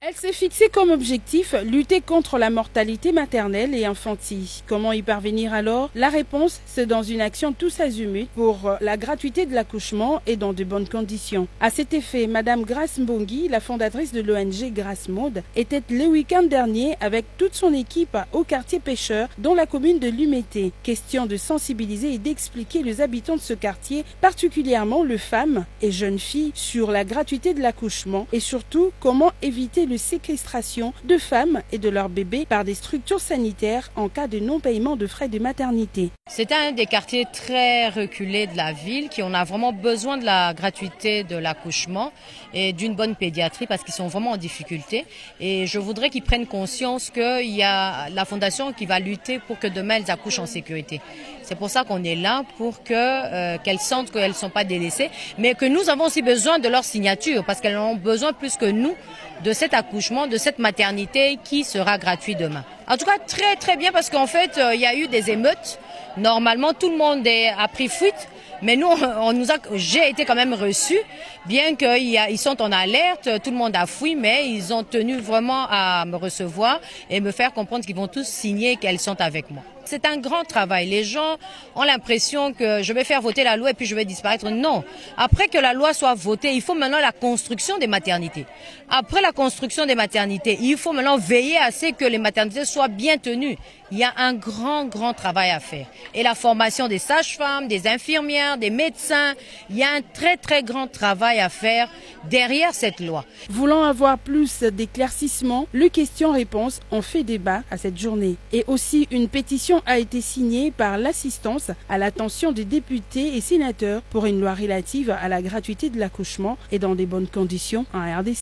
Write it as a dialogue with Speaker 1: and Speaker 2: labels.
Speaker 1: Elle s'est fixée comme objectif lutter contre la mortalité maternelle et infantile. Comment y parvenir alors? La réponse, c'est dans une action tous azimuts pour la gratuité de l'accouchement et dans de bonnes conditions. À cet effet, Madame Grace Mbongi, la fondatrice de l'ONG Grace Mode, était le week-end dernier avec toute son équipe au quartier pêcheur dans la commune de Lumété. Question de sensibiliser et d'expliquer les habitants de ce quartier, particulièrement les femmes et jeunes filles, sur la gratuité de l'accouchement et surtout comment éviter la séquestration de femmes et de leurs bébés par des structures sanitaires en cas de non-paiement de frais de maternité.
Speaker 2: C'est un des quartiers très reculés de la ville qui en a vraiment besoin de la gratuité de l'accouchement et d'une bonne pédiatrie parce qu'ils sont vraiment en difficulté. Et je voudrais qu'ils prennent conscience qu'il y a la fondation qui va lutter pour que demain elles accouchent en sécurité. C'est pour ça qu'on est là, pour qu'elles sentent qu'elles ne sont pas délaissées, mais que nous avons aussi besoin de leur signature parce qu'elles en ont besoin plus que nous de cet accouchement, de cette maternité qui sera gratuite demain. En tout cas, très très bien parce qu'en fait, il y a eu des émeutes. Normalement, tout le monde a pris fuite, mais nous, j'ai été quand même reçu, bien qu'ils sont en alerte, tout le monde a fui, mais ils ont tenu vraiment à me recevoir et me faire comprendre qu'ils vont tous signer qu'elles sont avec moi. C'est un grand travail. Les gens ont l'impression que je vais faire voter la loi et puis je vais disparaître. Non. Après que la loi soit votée, il faut maintenant la construction des maternités. Après la construction des maternités, il faut maintenant veiller à ce que les maternités soient bien tenues. Il y a un grand travail à faire. Et la formation des sages-femmes, des infirmières, des médecins, il y a un très grand travail à faire derrière cette loi.
Speaker 1: Voulant avoir plus d'éclaircissements, le question-réponse ont fait débat à cette journée. Et aussi une pétition a été signée par l'assistance à l'attention des députés et sénateurs pour une loi relative à la gratuité de l'accouchement et dans des bonnes conditions en RDC.